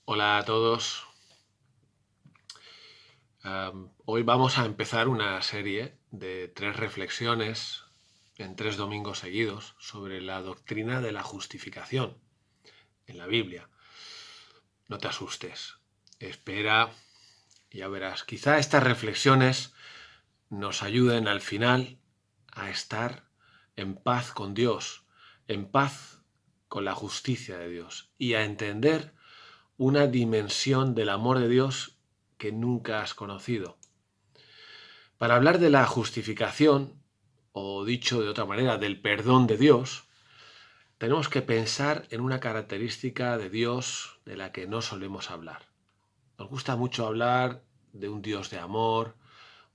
Hola a todos. Hoy vamos a empezar una serie de 3 reflexiones en 3 domingos seguidos sobre la doctrina de la justificación en la Biblia. No te asustes. Espera, ya verás. Quizá estas reflexiones nos ayuden al final a estar en paz con Dios, en paz con la justicia de Dios y a entender una dimensión del amor de Dios que nunca has conocido. Para hablar de la justificación, o dicho de otra manera, del perdón de Dios, tenemos que pensar en una característica de Dios de la que no solemos hablar. Nos gusta mucho hablar de un Dios de amor,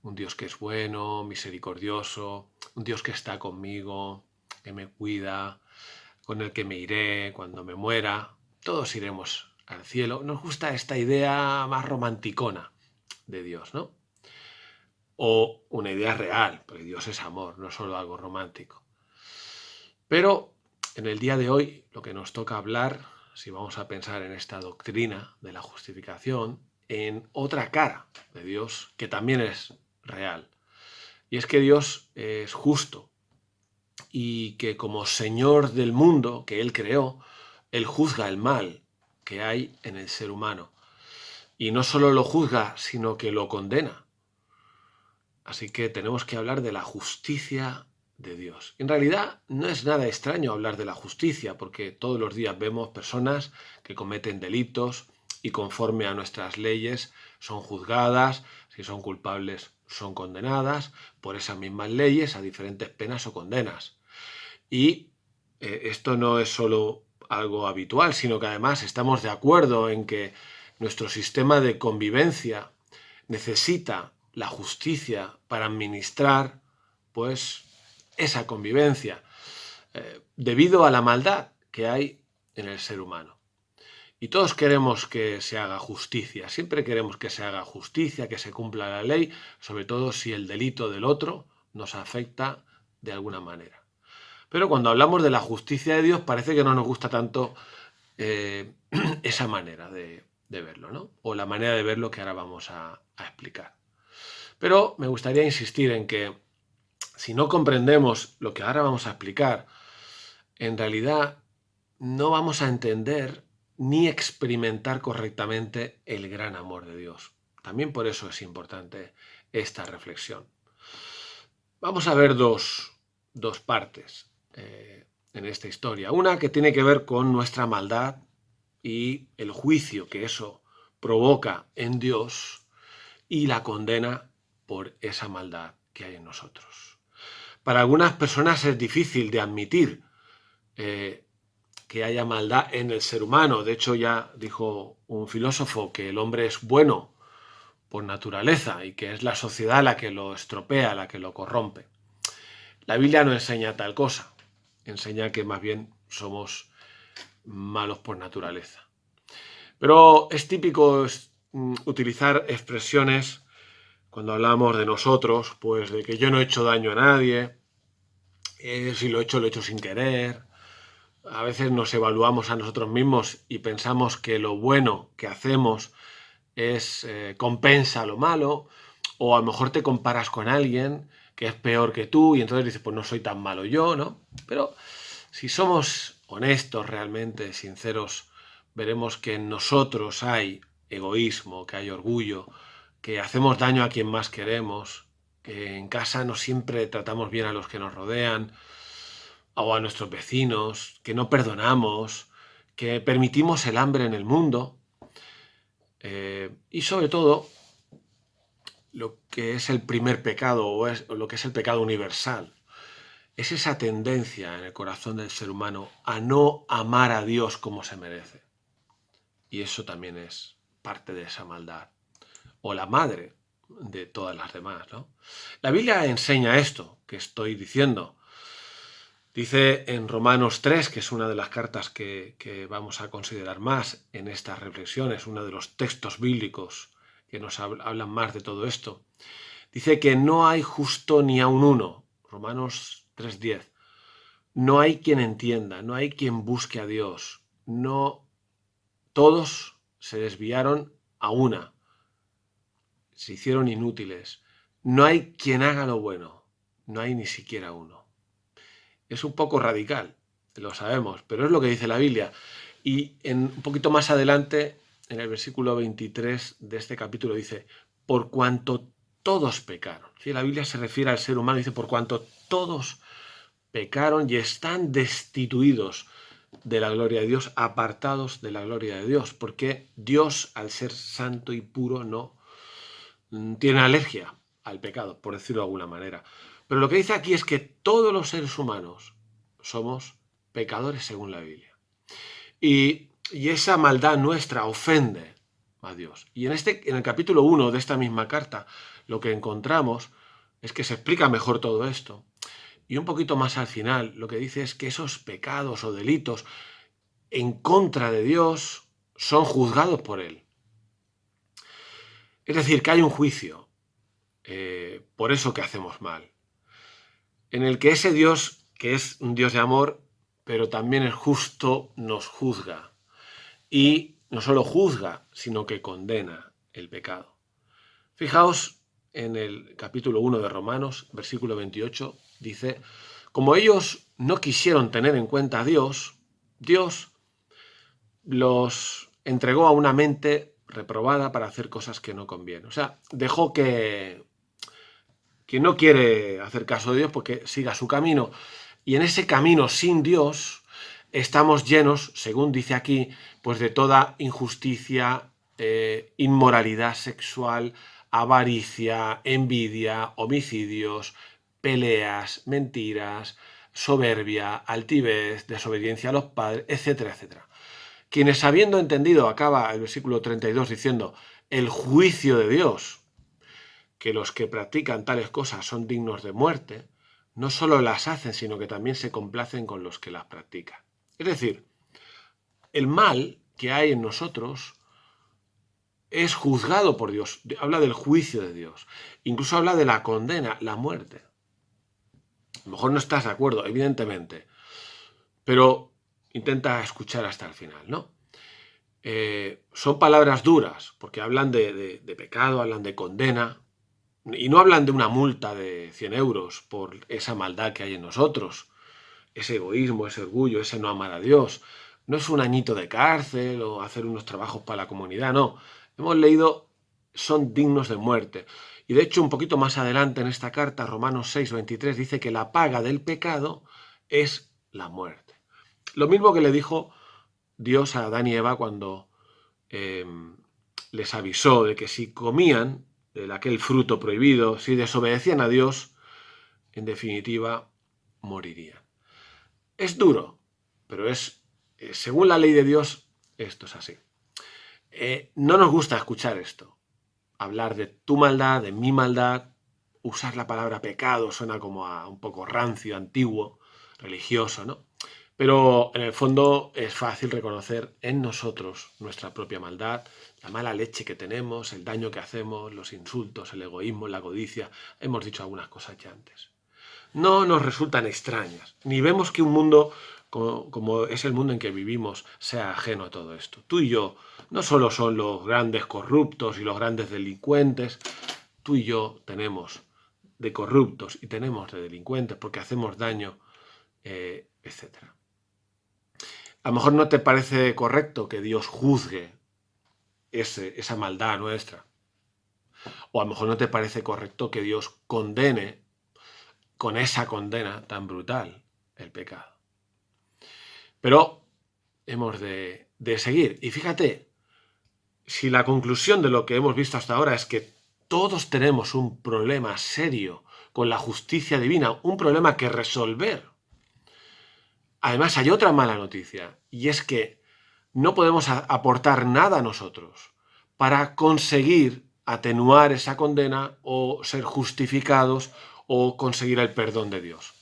un Dios que es bueno, misericordioso, un Dios que está conmigo, que me cuida, con el que me iré cuando me muera. Todos iremos al cielo. Nos gusta esta idea más romanticona de Dios, ¿no? O una idea real, porque Dios es amor, no solo algo romántico. Pero en el día de hoy lo que nos toca hablar, si vamos a pensar en esta doctrina de la justificación, en otra cara de Dios que también es real. Y es que Dios es justo y que como Señor del mundo que Él creó, Él juzga el mal que hay en el ser humano. Y no solo lo juzga, sino que lo condena. Así que tenemos que hablar de la justicia de Dios. En realidad no es nada extraño hablar de la justicia, porque todos los días vemos personas que cometen delitos y conforme a nuestras leyes son juzgadas, si son culpables son condenadas por esas mismas leyes a diferentes penas o condenas. Y esto no es solo algo habitual, sino que además estamos de acuerdo en que nuestro sistema de convivencia necesita la justicia para administrar, pues, esa convivencia, debido a la maldad que hay en el ser humano. Y todos queremos que se haga justicia, siempre queremos que se haga justicia, que se cumpla la ley, sobre todo si el delito del otro nos afecta de alguna manera. Pero cuando hablamos de la justicia de Dios parece que no nos gusta tanto eh, esa manera de verlo, ¿no? O la manera de verlo que ahora vamos a explicar. Pero me gustaría insistir en que si no comprendemos lo que ahora vamos a explicar, en realidad no vamos a entender ni experimentar correctamente el gran amor de Dios. También por eso es importante esta reflexión. Vamos a ver dos partes en esta historia. Una que tiene que ver con nuestra maldad y el juicio que eso provoca en Dios y la condena por esa maldad que hay en nosotros. Para algunas personas es difícil de admitir eh, que haya maldad en el ser humano. De hecho, ya dijo un filósofo que el hombre es bueno por naturaleza y que es la sociedad la que lo estropea, la que lo corrompe. La Biblia no enseña tal cosa, enseña que más bien somos malos por naturaleza. Pero es típico utilizar expresiones cuando hablamos de nosotros, pues de que yo no he hecho daño a nadie, si lo he hecho sin querer. A veces nos evaluamos a nosotros mismos y pensamos que lo bueno que hacemos compensa lo malo, o a lo mejor te comparas con alguien que es peor que tú y entonces dices, pues no soy tan malo yo, ¿no? Pero si somos honestos realmente, sinceros, veremos que en nosotros hay egoísmo, que hay orgullo, que hacemos daño a quien más queremos, que en casa no siempre tratamos bien a los que nos rodean o a nuestros vecinos, que no perdonamos, que permitimos el hambre en el mundo y sobre todo lo que es el primer pecado o lo que es el pecado universal. Es esa tendencia en el corazón del ser humano a no amar a Dios como se merece. Y eso también es parte de esa maldad. O la madre de todas las demás, ¿no? La Biblia enseña esto que estoy diciendo. Dice en Romanos 3, que es una de las cartas que vamos a considerar más en estas reflexiones, uno de los textos bíblicos que nos hablan más de todo esto. Dice que no hay justo ni aun uno. Romanos 3:10. No hay quien entienda, no hay quien busque a Dios. No, todos se desviaron a una, se hicieron inútiles. No hay quien haga lo bueno, no hay ni siquiera uno. Es un poco radical, lo sabemos, pero es lo que dice la Biblia. Y un poquito más adelante, en el versículo 23 de este capítulo dice, por cuanto todos pecaron. ¿Sí? La Biblia se refiere al ser humano, dice, por cuanto todos pecaron y están destituidos de la gloria de Dios, apartados de la gloria de Dios, porque Dios, al ser santo y puro, no tiene alergia al pecado, por decirlo de alguna manera. Pero lo que dice aquí es que todos los seres humanos somos pecadores según la Biblia. Y esa maldad nuestra ofende a Dios. Y en el capítulo 1 de esta misma carta, lo que encontramos es que se explica mejor todo esto. Y un poquito más al final, lo que dice es que esos pecados o delitos en contra de Dios son juzgados por Él. Es decir, que hay un juicio por eso que hacemos mal, en el que ese Dios, que es un Dios de amor, pero también es justo, nos juzga. Y no solo juzga, sino que condena el pecado. Fijaos en el capítulo 1 de Romanos, versículo 28, dice, como ellos no quisieron tener en cuenta a Dios, Dios los entregó a una mente reprobada para hacer cosas que no convienen. O sea, dejó que quien no quiere hacer caso de Dios porque siga su camino. Y en ese camino sin Dios estamos llenos, según dice aquí, pues de toda injusticia, inmoralidad sexual, avaricia, envidia, homicidios, peleas, mentiras, soberbia, altivez, desobediencia a los padres, etcétera, etcétera. Quienes habiendo entendido, acaba el versículo 32 diciendo, el juicio de Dios, que los que practican tales cosas son dignos de muerte, no solo las hacen, sino que también se complacen con los que las practican. Es decir, el mal que hay en nosotros es juzgado por Dios. Habla del juicio de Dios. Incluso habla de la condena, la muerte. A lo mejor no estás de acuerdo, evidentemente, pero intenta escuchar hasta el final, ¿no? Son palabras duras, porque hablan de pecado, hablan de condena, y no hablan de una multa de 100 euros por esa maldad que hay en nosotros, ese egoísmo, ese orgullo, ese no amar a Dios. No es un añito de cárcel o hacer unos trabajos para la comunidad, no. Hemos leído, son dignos de muerte. Y de hecho, un poquito más adelante en esta carta, Romanos 6:23, dice que la paga del pecado es la muerte. Lo mismo que le dijo Dios a Adán y Eva cuando les avisó de que si comían de aquel fruto prohibido, si desobedecían a Dios, en definitiva, morirían. Es duro, pero según la ley de Dios, esto es así. No nos gusta escuchar esto. Hablar de tu maldad, de mi maldad, usar la palabra pecado suena como a un poco rancio, antiguo, religioso, ¿no? Pero en el fondo es fácil reconocer en nosotros nuestra propia maldad, la mala leche que tenemos, el daño que hacemos, los insultos, el egoísmo, la codicia. Hemos dicho algunas cosas ya antes. No nos resultan extrañas, ni vemos que un mundo como es el mundo en que vivimos sea ajeno a todo esto. Tú y yo no solo son los grandes corruptos y los grandes delincuentes, tú y yo tenemos de corruptos y tenemos de delincuentes porque hacemos daño, etcétera. A lo mejor no te parece correcto que Dios juzgue esa maldad nuestra. O a lo mejor no te parece correcto que Dios condene con esa condena tan brutal el pecado. Pero hemos de seguir. Y fíjate, si la conclusión de lo que hemos visto hasta ahora es que todos tenemos un problema serio con la justicia divina, un problema que resolver. Además, hay otra mala noticia, y es que no podemos aportar nada a nosotros para conseguir atenuar esa condena o ser justificados o conseguir el perdón de Dios.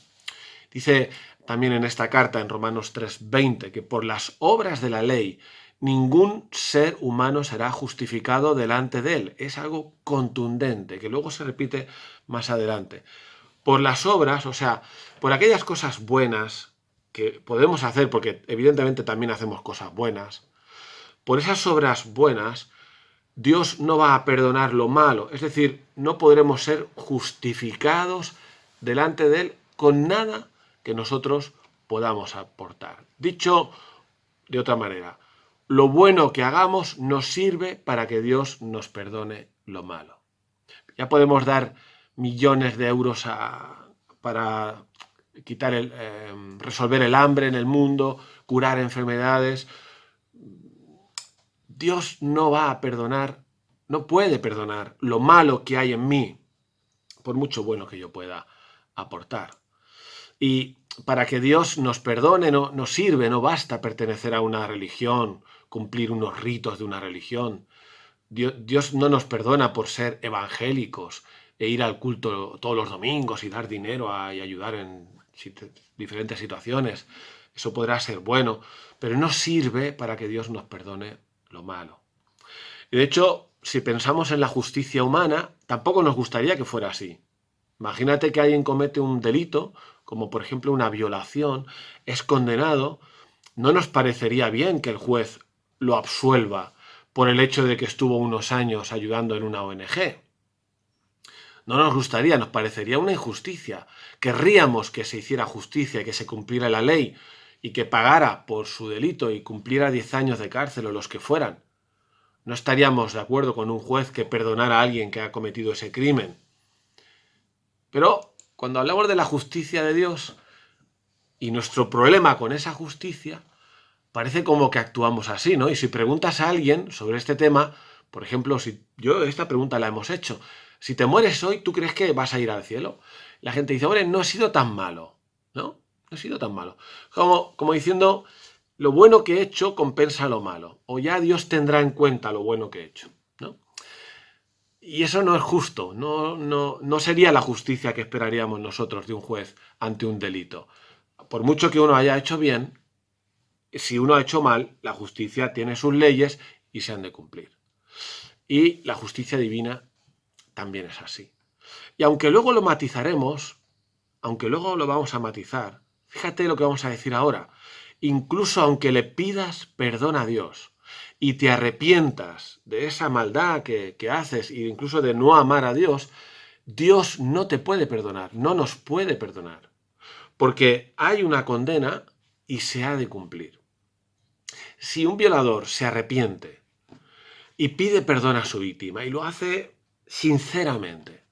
Dice también en esta carta, en Romanos 3:20, que por las obras de la ley ningún ser humano será justificado delante de él. Es algo contundente, que luego se repite más adelante. Por las obras, o sea, por aquellas cosas buenas que podemos hacer, porque evidentemente también hacemos cosas buenas, por esas obras buenas, Dios no va a perdonar lo malo. Es decir, no podremos ser justificados delante de Él con nada que nosotros podamos aportar. Dicho de otra manera, lo bueno que hagamos nos sirve para que Dios nos perdone lo malo. Ya podemos dar millones de euros para resolver el hambre en el mundo, curar enfermedades. Dios no va a perdonar, no puede perdonar lo malo que hay en mí, por mucho bueno que yo pueda aportar. Y para que Dios nos perdone no nos sirve, no basta pertenecer a una religión, cumplir unos ritos de una religión. Dios no nos perdona por ser evangélicos e ir al culto todos los domingos y dar dinero y ayudar en diferentes situaciones. Eso podrá ser bueno, pero no sirve para que Dios nos perdone lo malo. Y de hecho, si pensamos en la justicia humana, tampoco nos gustaría que fuera así. Imagínate que alguien comete un delito, como por ejemplo una violación, es condenado, no nos parecería bien que el juez lo absuelva por el hecho de que estuvo unos años ayudando en una ONG. No nos gustaría, nos parecería una injusticia. Querríamos que se hiciera justicia, que se cumpliera la ley y que pagara por su delito y cumpliera 10 años de cárcel o los que fueran. No estaríamos de acuerdo con un juez que perdonara a alguien que ha cometido ese crimen. Pero cuando hablamos de la justicia de Dios y nuestro problema con esa justicia, parece como que actuamos así, ¿no? Y si preguntas a alguien sobre este tema, por ejemplo, si yo esta pregunta la hemos hecho, si te mueres hoy, ¿tú crees que vas a ir al cielo? La gente dice, hombre, no he sido tan malo, ¿no? No he sido tan malo. Como diciendo, lo bueno que he hecho compensa lo malo, o ya Dios tendrá en cuenta lo bueno que he hecho, ¿no? Y eso no es justo, no sería la justicia que esperaríamos nosotros de un juez ante un delito. Por mucho que uno haya hecho bien, si uno ha hecho mal, la justicia tiene sus leyes y se han de cumplir. Y la justicia divina también es así. Y aunque luego lo matizaremos, aunque luego lo vamos a matizar, fíjate lo que vamos a decir ahora. Incluso aunque le pidas perdón a Dios y te arrepientas de esa maldad que haces e incluso de no amar a Dios, Dios no te puede perdonar, no nos puede perdonar. Porque hay una condena y se ha de cumplir. Si un violador se arrepiente y pide perdón a su víctima y lo hace sinceramente,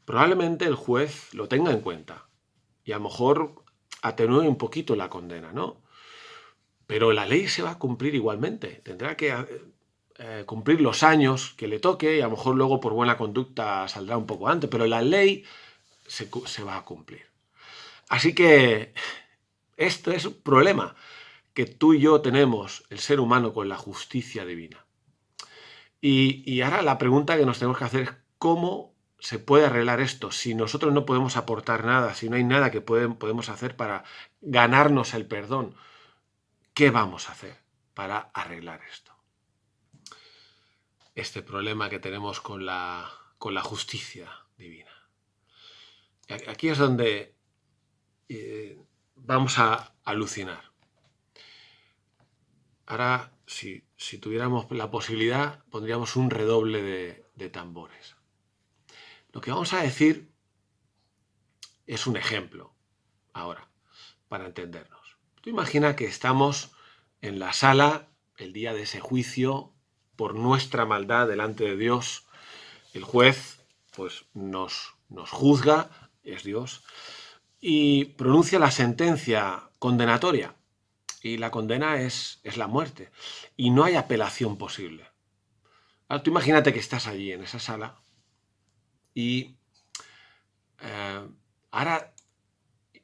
probablemente el juez lo tenga en cuenta y a lo mejor atenúe un poquito la condena, ¿no? Pero la ley se va a cumplir igualmente. Tendrá que cumplir los años que le toque y a lo mejor luego por buena conducta saldrá un poco antes, pero la ley se va a cumplir. Así que esto es un problema que tú y yo tenemos, el ser humano, con la justicia divina. Y ahora la pregunta que nos tenemos que hacer es ¿cómo se puede arreglar esto? Si nosotros no podemos aportar nada, si no hay nada que podemos hacer para ganarnos el perdón, ¿qué vamos a hacer para arreglar esto? Este problema que tenemos con la justicia divina. Aquí es donde vamos a alucinar. Ahora, si tuviéramos la posibilidad, pondríamos un redoble de tambores. Lo que vamos a decir es un ejemplo, ahora, para entendernos. Tú imagina que estamos en la sala el día de ese juicio por nuestra maldad delante de Dios. El juez pues nos juzga, es Dios, y pronuncia la sentencia condenatoria. Y la condena es la muerte. Y no hay apelación posible. Ahora, tú imagínate que estás allí en esa sala y ahora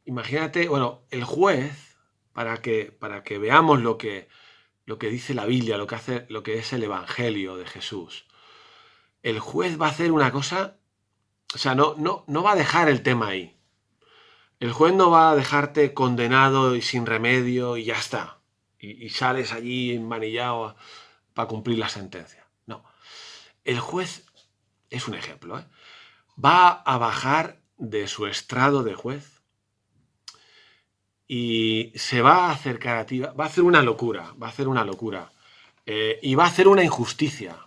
imagínate, bueno, el juez, para que veamos lo que dice la Biblia, lo que es el Evangelio de Jesús. El juez va a hacer una cosa, o sea, no va a dejar el tema ahí. El juez no va a dejarte condenado y sin remedio y ya está. Y sales allí manillado para cumplir la sentencia. No. El juez es un ejemplo, ¿eh? Va a bajar de su estrado de juez y se va a acercar a ti, va a hacer una locura, y va a hacer una injusticia.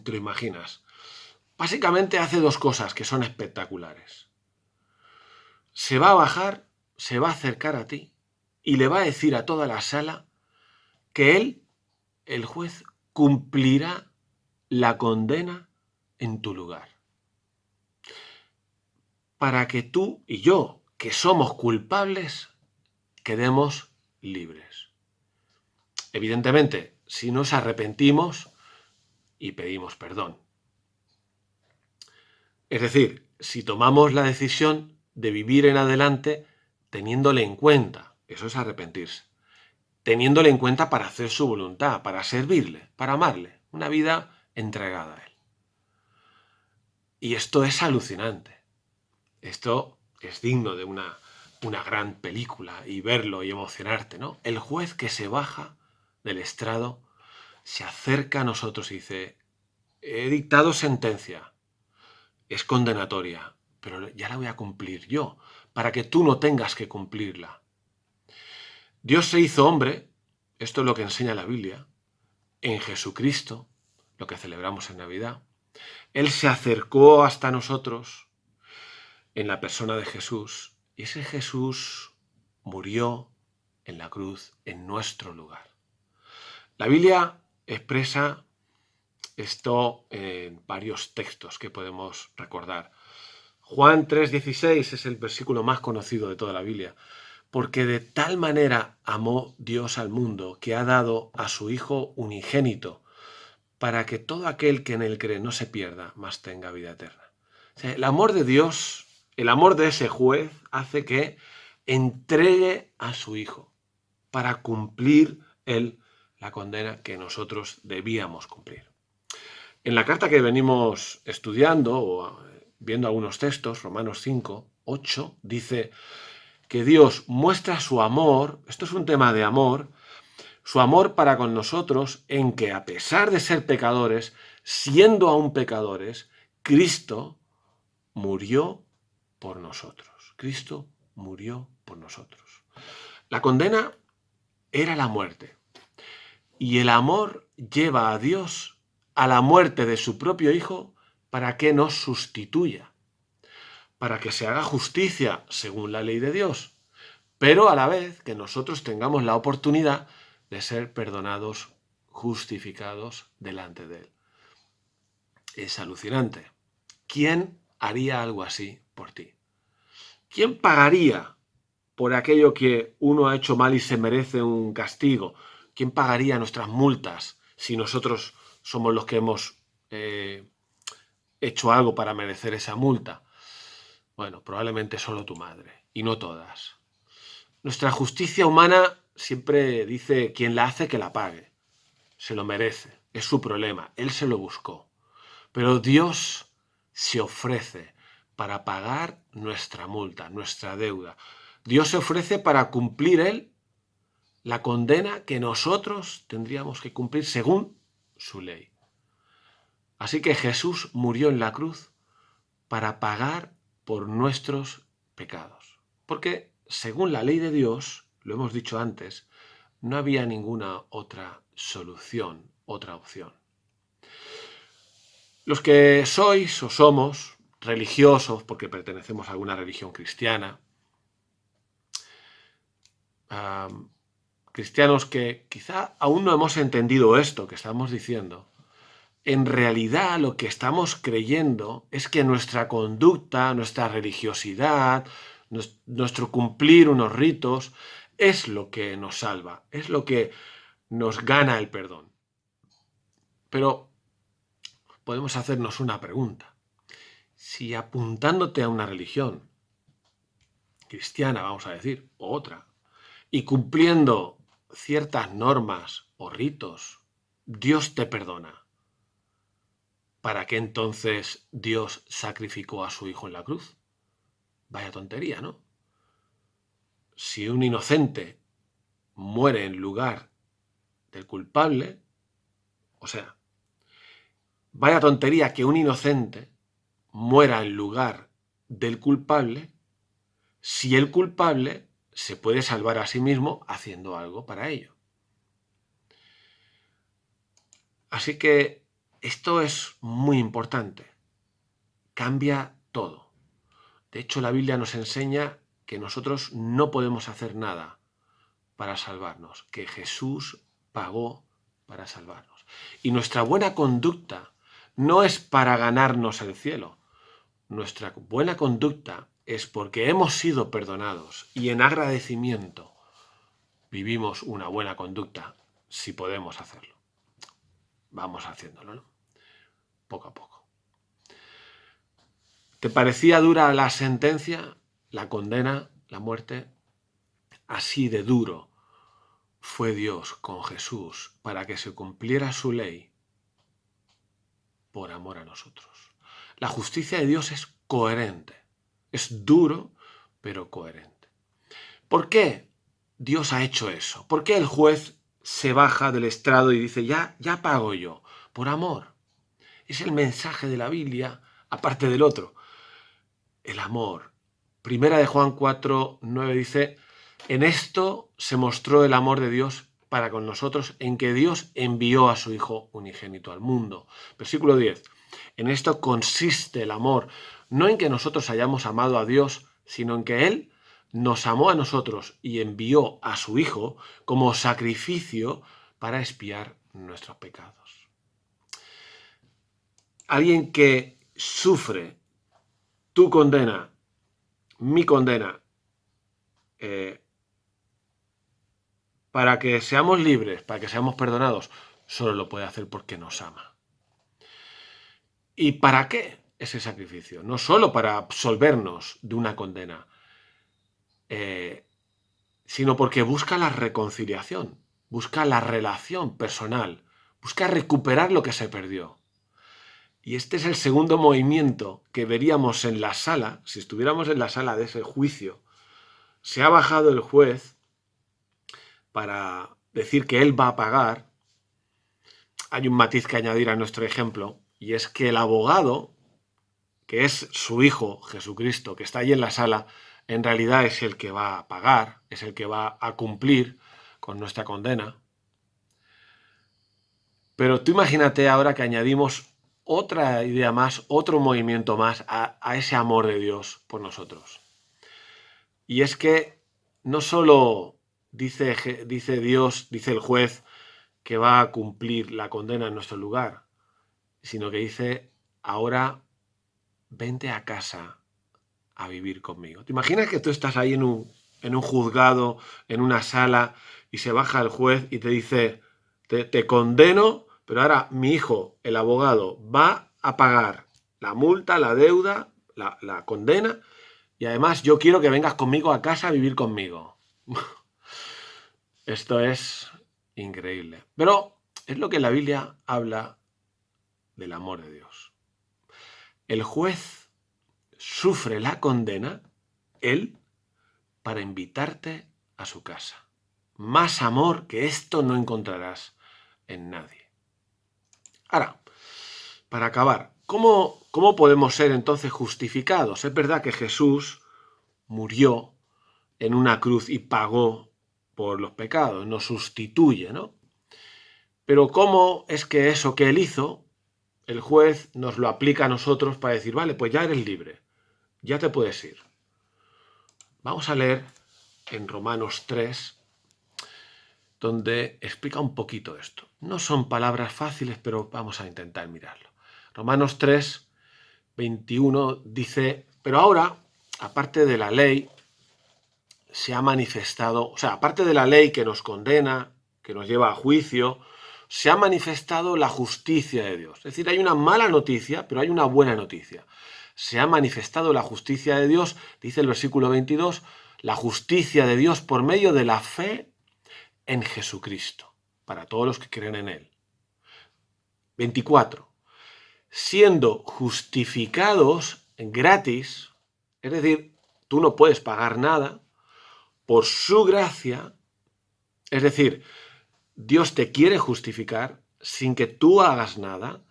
¿Te lo imaginas? Básicamente hace dos cosas que son espectaculares. Se va a bajar, se va a acercar a ti y le va a decir a toda la sala que él, el juez, cumplirá la condena en tu lugar. Para que tú y yo, que somos culpables, quedemos libres. Evidentemente, si nos arrepentimos y pedimos perdón. Es decir, si tomamos la decisión de vivir en adelante teniéndole en cuenta, eso es arrepentirse, teniéndole en cuenta para hacer su voluntad, para servirle, para amarle, una vida entregada a él. Y esto es alucinante. Esto es digno de una gran película y verlo y emocionarte, ¿no? El juez que se baja del estrado, se acerca a nosotros y dice, he dictado sentencia, es condenatoria, pero ya la voy a cumplir yo, para que tú no tengas que cumplirla. Dios se hizo hombre, esto es lo que enseña la Biblia, en Jesucristo, lo que celebramos en Navidad. Él se acercó hasta nosotros en la persona de Jesús, y ese Jesús murió en la cruz en nuestro lugar. La Biblia expresa esto en varios textos que podemos recordar. Juan 3:16 es el versículo más conocido de toda la Biblia. Porque de tal manera amó Dios al mundo que ha dado a su Hijo unigénito, para que todo aquel que en él cree no se pierda, mas tenga vida eterna. O sea, el amor de Dios, el amor de ese juez, hace que entregue a su Hijo para cumplir él la condena que nosotros debíamos cumplir. En la carta que venimos estudiando o viendo algunos textos, Romanos 5:8, dice que Dios muestra su amor, esto es un tema de amor, su amor para con nosotros en que a pesar de ser pecadores, siendo aún pecadores, Cristo murió por nosotros. Cristo murió por nosotros. La condena era la muerte. Y el amor lleva a Dios a la muerte de su propio Hijo para que nos sustituya, para que se haga justicia según la ley de Dios, pero a la vez que nosotros tengamos la oportunidad de ser perdonados, justificados delante de él. Es alucinante. ¿Quién haría algo así por ti? ¿Quién pagaría por aquello que uno ha hecho mal y se merece un castigo? ¿Quién pagaría nuestras multas si nosotros somos los que hemos hecho algo para merecer esa multa? Bueno, probablemente solo tu madre, y no todas. Nuestra justicia humana siempre dice quien la hace que la pague. Se lo merece, es su problema, él se lo buscó. Pero Dios se ofrece para pagar nuestra multa, nuestra deuda. Dios se ofrece para cumplir él la condena que nosotros tendríamos que cumplir según su ley. Así que Jesús murió en la cruz para pagar por nuestros pecados. Porque según la ley de Dios, lo hemos dicho antes, no había ninguna otra solución, otra opción. Los que sois o somos religiosos, porque pertenecemos a alguna religión cristiana, cristianos que quizá aún no hemos entendido esto que estamos diciendo, en realidad lo que estamos creyendo es que nuestra conducta, nuestra religiosidad, nuestro cumplir unos ritos, es lo que nos salva, es lo que nos gana el perdón. Pero podemos hacernos una pregunta. Si apuntándote a una religión cristiana, vamos a decir, o otra, y cumpliendo ciertas normas o ritos, Dios te perdona, ¿para qué entonces Dios sacrificó a su Hijo en la cruz? Vaya tontería, ¿no? Si un inocente muere en lugar del culpable, o sea, vaya tontería que un inocente muera en lugar del culpable, si el culpable se puede salvar a sí mismo haciendo algo para ello. Así que esto es muy importante. Cambia todo. De hecho, la Biblia nos enseña que nosotros no podemos hacer nada para salvarnos, que Jesús pagó para salvarnos. Y nuestra buena conducta no es para ganarnos el cielo. Nuestra buena conducta es porque hemos sido perdonados y en agradecimiento vivimos una buena conducta, si podemos hacerlo. Vamos haciéndolo, ¿no? Poco a poco. ¿Te parecía dura la sentencia, la condena, la muerte? Así de duro fue Dios con Jesús para que se cumpliera su ley por amor a nosotros. La justicia de Dios es coherente. Es duro, pero coherente. ¿Por qué Dios ha hecho eso? ¿Por qué el juez se baja del estrado y dice, ya pago yo? Por amor. Es el mensaje de la Biblia, aparte del otro. El amor. Primera de Juan 4:9 dice, en esto se mostró el amor de Dios para con nosotros, en que Dios envió a su Hijo unigénito al mundo. Versículo 10. En esto consiste el amor, no en que nosotros hayamos amado a Dios, sino en que Él nos amó a nosotros y envió a su Hijo como sacrificio para expiar nuestros pecados. Alguien que sufre tu condena, mi condena, para que seamos libres, para que seamos perdonados, solo lo puede hacer porque nos ama. ¿Y para qué ese sacrificio? No solo para absolvernos de una condena, sino porque busca la reconciliación, busca la relación personal, busca recuperar lo que se perdió. Y este es el segundo movimiento que veríamos en la sala, si estuviéramos en la sala de ese juicio. Se ha bajado el juez para decir que él va a pagar. Hay un matiz que añadir a nuestro ejemplo, y es que el abogado, que es su Hijo Jesucristo, que está allí en la sala, en realidad es el que va a pagar, es el que va a cumplir con nuestra condena. Pero tú imagínate ahora que añadimos otra idea más, otro movimiento más a ese amor de Dios por nosotros. Y es que no solo dice Dios, dice el juez, que va a cumplir la condena en nuestro lugar, sino que dice, ahora vente a casa a vivir conmigo. ¿Te imaginas que tú estás ahí en un juzgado, en una sala, y se baja el juez y te dice, te condeno, pero ahora mi hijo, el abogado, va a pagar la multa, la deuda, la condena, y además yo quiero que vengas conmigo a casa a vivir conmigo? Esto es increíble. Pero es lo que la Biblia habla del amor de Dios. El juez sufre la condena, él, para invitarte a su casa. Más amor que esto no encontrarás en nadie. Ahora, para acabar, ¿cómo podemos ser entonces justificados? Es verdad que Jesús murió en una cruz y pagó por los pecados, nos sustituye, ¿no? Pero ¿cómo es que eso que él hizo, el juez nos lo aplica a nosotros para decir, vale, pues ya eres libre, ya te puedes ir? Vamos a leer en Romanos 3, donde explica un poquito esto. No son palabras fáciles, pero vamos a intentar mirarlo. Romanos 3, 21 dice, pero ahora, aparte de la ley, se ha manifestado, o sea, aparte de la ley que nos condena, que nos lleva a juicio, se ha manifestado la justicia de Dios. Es decir, hay una mala noticia, pero hay una buena noticia. Se ha manifestado la justicia de Dios, dice el versículo 22, la justicia de Dios por medio de la fe en Jesucristo, para todos los que creen en Él. 24. Siendo justificados gratis, es decir, tú no puedes pagar nada, por su gracia, es decir, Dios te quiere justificar sin que tú hagas nada,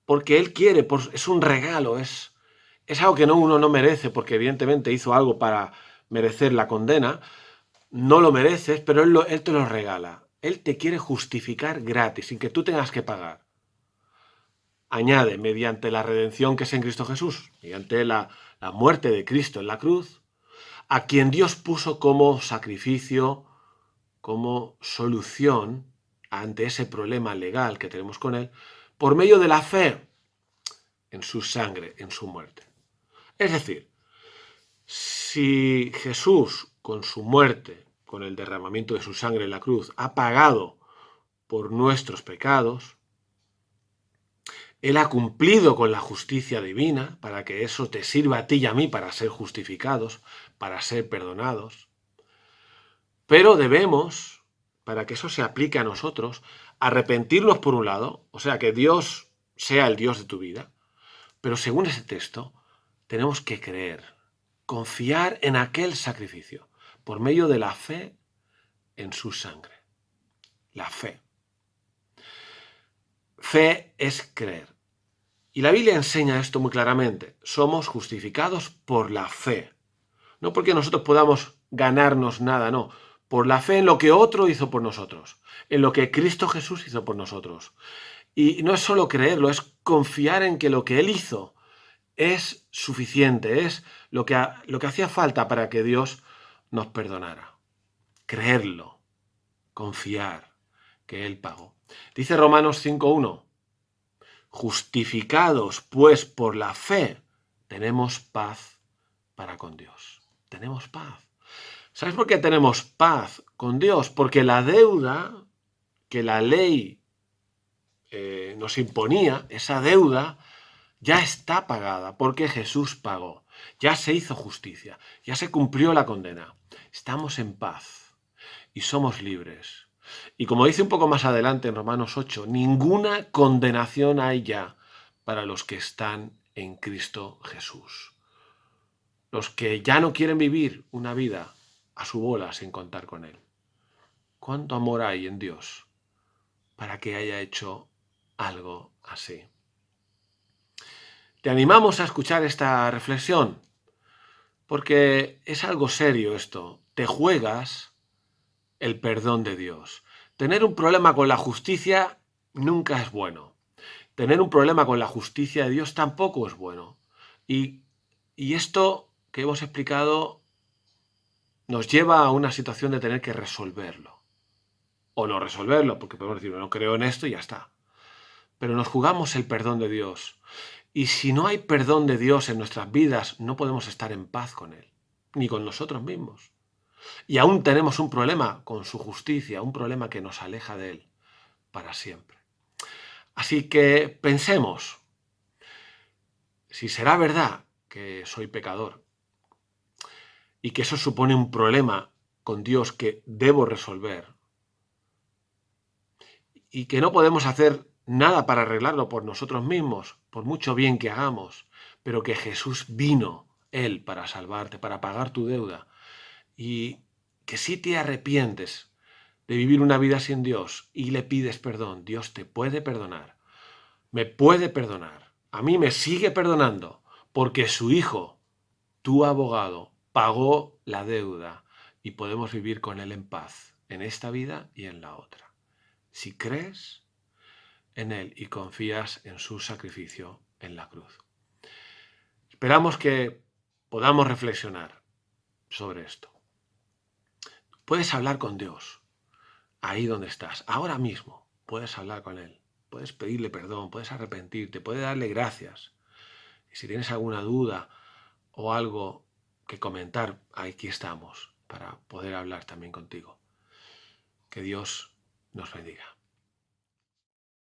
porque Él quiere, es un regalo, es algo que uno no merece, porque evidentemente hizo algo para merecer la condena, no lo mereces, pero Él te lo regala. Él te quiere justificar gratis, sin que tú tengas que pagar. añade, mediante la redención que es en Cristo Jesús, mediante la muerte de Cristo en la cruz, a quien Dios puso como sacrificio, como solución ante ese problema legal que tenemos con Él, por medio de la fe en su sangre, en su muerte. Es decir, si Jesús, con su muerte, con el derramamiento de su sangre en la cruz, ha pagado por nuestros pecados, Él ha cumplido con la justicia divina para que eso te sirva a ti y a mí para ser justificados, para ser perdonados. Pero debemos, para que eso se aplique a nosotros, arrepentirnos por un lado, o sea, que Dios sea el Dios de tu vida, pero según ese texto, tenemos que creer, confiar en aquel sacrificio, por medio de la fe en su sangre. La fe. Fe es creer. Y la Biblia enseña esto muy claramente. Somos justificados por la fe. No porque nosotros podamos ganarnos nada, no. Por la fe en lo que otro hizo por nosotros. En lo que Cristo Jesús hizo por nosotros. Y no es solo creerlo, es confiar en que lo que Él hizo es suficiente, es lo que hacía falta para que Dios nos perdonara. Creerlo, confiar que Él pagó. Dice Romanos 5:1, justificados pues por la fe, tenemos paz para con Dios. Tenemos paz. ¿Sabes por qué tenemos paz con Dios? Porque la deuda que la ley nos imponía, esa deuda ya está pagada porque Jesús pagó. Ya se hizo justicia, ya se cumplió la condena. Estamos en paz y somos libres. Y como dice un poco más adelante en Romanos 8, ninguna condenación hay ya para los que están en Cristo Jesús. Los que ya no quieren vivir una vida a su bola sin contar con Él. ¿Cuánto amor hay en Dios para que haya hecho algo así? Te animamos a escuchar esta reflexión, porque es algo serio esto. Te juegas el perdón de Dios. Tener un problema con la justicia nunca es bueno. Tener un problema con la justicia de Dios tampoco es bueno. Y esto que hemos explicado nos lleva a una situación de tener que resolverlo. O no resolverlo, porque podemos decir, no creo en esto y ya está. Pero nos jugamos el perdón de Dios. Y si no hay perdón de Dios en nuestras vidas, no podemos estar en paz con Él, ni con nosotros mismos. Y aún tenemos un problema con su justicia, un problema que nos aleja de Él para siempre. Así que pensemos, si será verdad que soy pecador y que eso supone un problema con Dios que debo resolver y que no podemos hacer nada para arreglarlo por nosotros mismos, por mucho bien que hagamos, pero que Jesús vino, Él, para salvarte, para pagar tu deuda, y que si te arrepientes de vivir una vida sin Dios y le pides perdón, Dios te puede perdonar, me puede perdonar, a mí me sigue perdonando, porque su Hijo, tu abogado, pagó la deuda y podemos vivir con Él en paz, en esta vida y en la otra. Si crees en Él y confías en su sacrificio en la cruz. Esperamos que podamos reflexionar sobre esto. Puedes hablar con Dios ahí donde estás, ahora mismo. Puedes hablar con Él, puedes pedirle perdón, puedes arrepentirte, puedes darle gracias. Y si tienes alguna duda o algo que comentar, aquí estamos para poder hablar también contigo. Que Dios nos bendiga.